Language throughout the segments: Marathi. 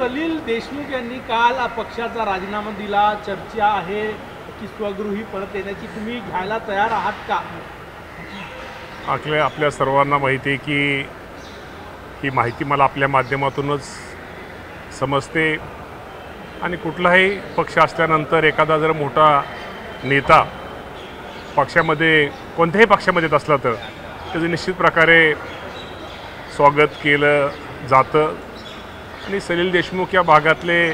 सलील देशमुख यांनी काल पक्षाचा राजीनामा दिला. चर्चा आहे की स्वगृही परत येण्याची. तुम्ही घ्यायला तयार आहात का? आपल्या सर्वांना माहिती आहे की ही माहिती मला आपल्या माध्यमातूनच समजते आणि कुठलाही पक्ष असल्यानंतर एखादा जर मोठा नेता पक्षामध्ये कोणत्याही पक्षामध्ये असला तर त्याचं निश्चित प्रकारे स्वागत केलं जातं. आणि सलील देशमुख या भागातले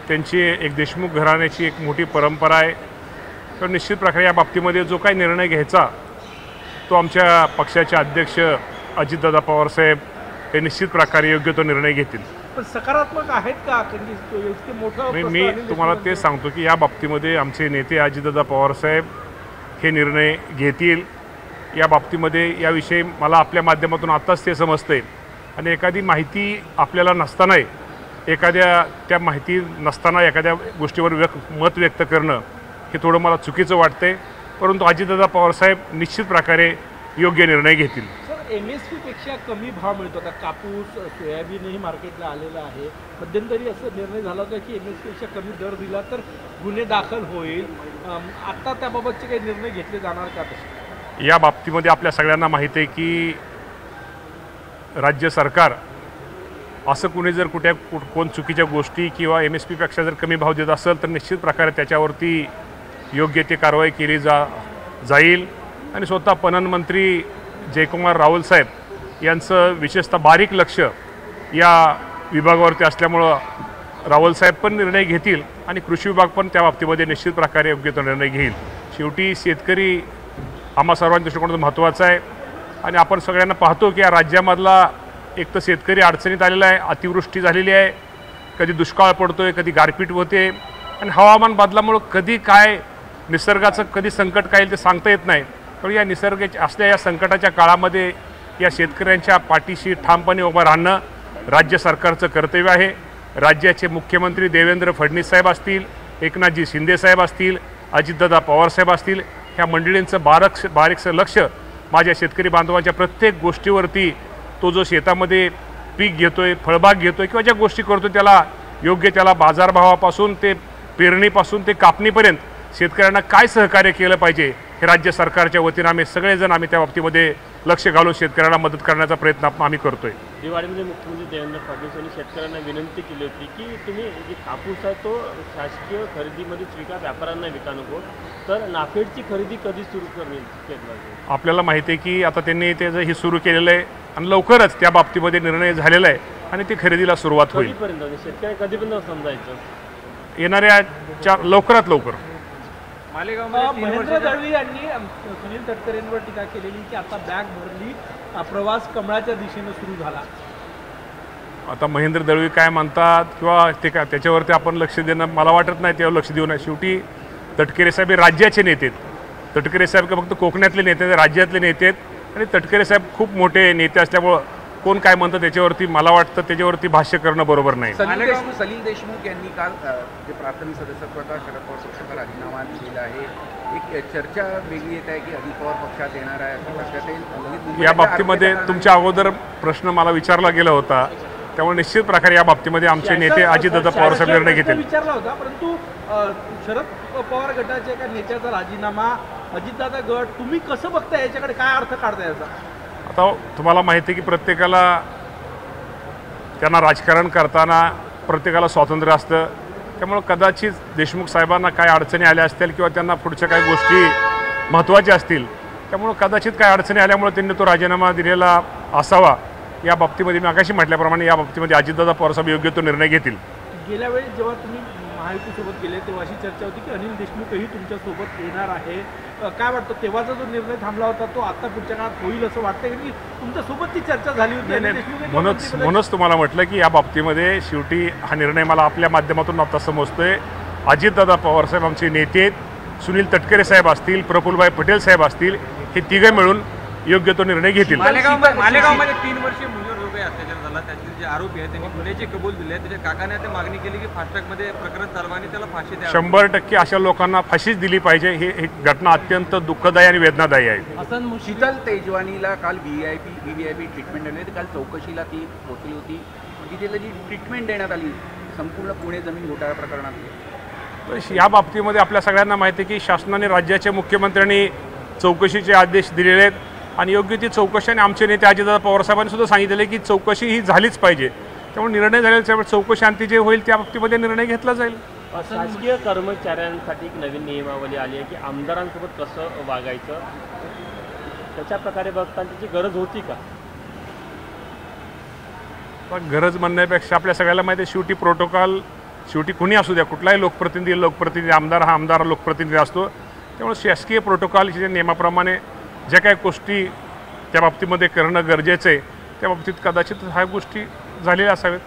त्यांची एक देशमुख घराण्याची एक मोठी परंपरा आहे. तर निश्चित प्रकारे या बाबतीमध्ये जो काही निर्णय घ्यायचा तो आमच्या पक्षाचे अध्यक्ष अजितदादा पवारसाहेब हे निश्चित प्रकारे योग्य तो निर्णय घेतील. पण सकारात्मक आहेत का? मी तुम्हाला ते सांगतो की या बाबतीमध्ये आमचे नेते अजितदादा पवारसाहेब हे निर्णय घेतील. या बाबतीमध्ये याविषयी मला आपल्या माध्यमातून आत्ताच ते समजते आणि एखादी माहिती आपल्याला नसतानाही त्या माहिती नसताना एखाद्या गोष्टीवर मत व्यक्त करणं हे थोडं मला चुकीचं वाटतंय. परंतु अजितदादा पवारसाहेब निश्चित प्रकारे योग्य निर्णय घेतील. सर, MSP-पेक्षा कमी भाव मिळतो. आता कापूस सोयाबीनही मार्केटला आलेलं आहे. मध्यंतरी असं निर्णय झाला होता की MSP-पेक्षा कमी दर दिला तर गुन्हे दाखल होईल. आत्ता त्याबाबतचे काही निर्णय घेतले जाणार का? तसे या बाबतीमध्ये आपल्या सगळ्यांना माहिती आहे की राज्य सरकार असं कुणी जर कोण चुकीच्या गोष्टी किंवा MSP-पेक्षा जर कमी भाव देत असेल तर निश्चित प्रकारे त्याच्यावरती योग्य ती कारवाई केली जाईल. आणि स्वतः पणन मंत्री जयकुमार रावल साहेब यांचं विशेषतः बारीक लक्ष या विभागावरती असल्यामुळं रावल साहेब पण निर्णय घेतील आणि कृषी विभाग पण त्या बाबतीमध्ये निश्चित प्रकारे योग्य तो निर्णय घेईल. शेवटी शेतकरी आम्हा सर्वांच्या दृष्टिकोनातून महत्त्वाचा आहे आणि आपण सगळ्यांना पाहतो की या राज्यामधला एक तर शेतकरी अडचणीत आलेला आहे. अतिवृष्टी झालेली आहे, कधी दुष्काळ पडतोय, कधी गारपीट होते आणि हवामान बदलामुळं कधी काय निसर्गाचं कधी संकट काय येईल ते सांगता येत नाही. तर या निसर्गाच्या असल्या या संकटाच्या काळामध्ये या शेतकऱ्यांच्या पाठीशी ठामपणे उभं राहणं राज्य सरकारचं कर्तव्य आहे. राज्याचे मुख्यमंत्री देवेंद्र फडणवीस साहेब असतील, एकनाथजी शिंदे साहेब असतील, अजितदादा पवारसाहेब असतील, ह्या मंडळींचं बारीकसं लक्ष माझ्या शेतकरी बांधवांच्या प्रत्येक गोष्टीवरती तो जो शेतामध्ये पीक घेतोय, फळबाग घेतोय किंवा ज्या गोष्टी करतो त्याला योग्य त्याला बाजारभावापासून ते पेरणीपासून ते कापणीपर्यंत शेतकऱ्यांना काय सहकार्य केलं पाहिजे हे राज्य सरकारच्या वतीनं आम्ही त्या बाबतीमध्ये लक्ष घालून शेतकऱ्यांना मदत करण्याचा प्रयत्न आम्ही करतोय. दिवाळीमध्ये मुख्यमंत्री देवेंद्र फडणवीस यांनी शेतकऱ्यांना विनंती केली होती की तुम्ही जे कापूस आहे तो शासकीय खरेदीमध्ये विका, व्यापाऱ्यांना विका नको. तर नाफेडची खरेदी कधी सुरू करण्यात? आपल्याला माहिती आहे की आता त्यांनी ते ही सुरू केलेलं आहे आणि लवकरच त्या बाबतीमध्ये निर्णय झालेला आहे आणि ती खरेदीला सुरुवात होईल. कधीपर्यंत शेतकरी कधीपर्यंत समजायचं? येणाऱ्या लवकरात लवकर. महेंद्र दळवी यांनी सुनील तटकरेंवर टीका केलेली की आता बॅग भरली, प्रवास कमळाच्या दिशेने सुरू झाला. आता महेंद्र दळवी काय म्हणतात किंवा ते काय त्याच्यावरती आपण लक्ष देणं मला वाटत नाही. त्यावर लक्ष देऊ नये. शेवटी तटकरे साहेब हे राज्याचे नेते आहेत. तटकरे साहेब फक्त कोकणातले नेते आहेत, राज्यातले नेते आहेत आणि तटकरे साहेब खूप मोठे नेते असल्यामुळं कोण काय म्हणतं त्याच्यावरती मला वाटतं त्याच्यावरती भाष्य करणं बरोबर नाही. सलील देशमुख यांनी काल जे प्राथमिक सदस्यत्वाचा शरद पवार पक्षाचा राजीनामा दिलेला आहे. एक चर्चा वेगळी येत आहे की अजित पवार पक्षात येणार आहे. या बाबतीमध्ये तुमच्या अगोदर प्रश्न मला विचारला गेला होता, त्यामुळे निश्चित प्रकारे या बाबतीमध्ये आमचे नेते अजितदादा पवार साहेब निर्णय घेतील. विचारला होता परंतु शरद पवार गटाच्या एका नेत्याचा राजीनामा, अजितदादा गट, तुम्ही कसं बघता याच्याकडे? काय अर्थ काढता याचा? आता तुम्हाला माहिती आहे की प्रत्येकाला त्यांना राजकारण करताना प्रत्येकाला स्वातंत्र्य असतं. त्यामुळं कदाचित देशमुख साहेबांना काय अडचणी आल्या असतील किंवा त्यांना पुढच्या काही गोष्टी महत्त्वाच्या असतील, त्यामुळं कदाचित काय अडचणी आल्यामुळे त्यांनी तो राजीनामा दिलेला असावा. या बाबतीमध्ये मी आगाशी म्हटल्याप्रमाणे या बाबतीमध्ये अजितदादा पवारसाहेब योग्य तो निर्णय घेतील. गेल्या वेळी जेव्हा तुम्ही महायुतीसोबत गेले तेव्हा अशी चर्चा होती की अनिल देशमुखही तुमच्यासोबत येणार आहे. काय वाटतं तेव्हाचा जो निर्णय थांबला होता तो आता पुढच्या काळात होईल असं वाटतं की तुमच्यासोबत ती चर्चा झाली होती? म्हणूनच तुम्हाला म्हटलं की या बाबतीमध्ये शेवटी हा निर्णय मला आपल्या माध्यमातून आता समजतोय. अजितदादा पवारसाहेब आमचे नेते आहेत, सुनील तटकरे साहेब असतील, प्रफुल्लभाई पटेल साहेब असतील, हे तिघे मिळून योग्य तो निर्णय घेतील. मालेगावमध्ये 3 वर्षे मुलीवर जो काही अत्याचार झाला त्यातील जे आरोपी आहेत त्यांनी गुन्ह्याची कबूल दिली आहे. त्याच्या काकाने ते मागणी केली की फास्ट्रॅकमध्ये प्रकरण चालवा आणि त्याला फाशी द्या. 100% अशा लोकांना फाशीच दिली पाहिजे. ही घटना अत्यंत दुःखदायी आणि वेदनादायी आहे. शीतल तेजवानीला काल VVIP ट्रीटमेंट दिली. काल चौकशीला ती पोहोचली होती. की त्याला जी ट्रीटमेंट देण्यात आली संपूर्ण पुणे जमीन घोटाळा प्रकरणात? तर या बाबतीमध्ये आपल्या सगळ्यांना माहिती आहे की शासनाने राज्याच्या मुख्यमंत्र्यांनी चौकशीचे आदेश दिलेले आहेत आणि योग्य ती चौकशी, आणि आमचे नेते अजितदादा पवारसाहेबांनी सुद्धा सांगितलेले की चौकशी ही झालीच पाहिजे. त्यामुळे निर्णय झालेल्या चौकशी अंती जे होईल त्या बाबतीमध्ये निर्णय घेतला जाईल. शासकीय कर्मचाऱ्यांसाठी एक नवीन नियमावली आली आहे की आमदारांसोबत कसं वागायचं, त्याच्या प्रकारे बघताना त्याची गरज होती का? पण गरज म्हणण्यापेक्षा आपल्या सगळ्याला माहिती आहे शेवटी प्रोटोकॉल, शेवटी कुणी असू द्या, कुठलाही लोकप्रतिनिधी, आमदार हा आमदार लोकप्रतिनिधी असतो. त्यामुळे शासकीय प्रोटोकॉलच्या नियमाप्रमाणे ज्या काही गोष्टी त्या बाबतीमध्ये करणं गरजेचं आहे त्या बाबतीत कदाचित ह्या गोष्टी झालेल्या असाव्यात.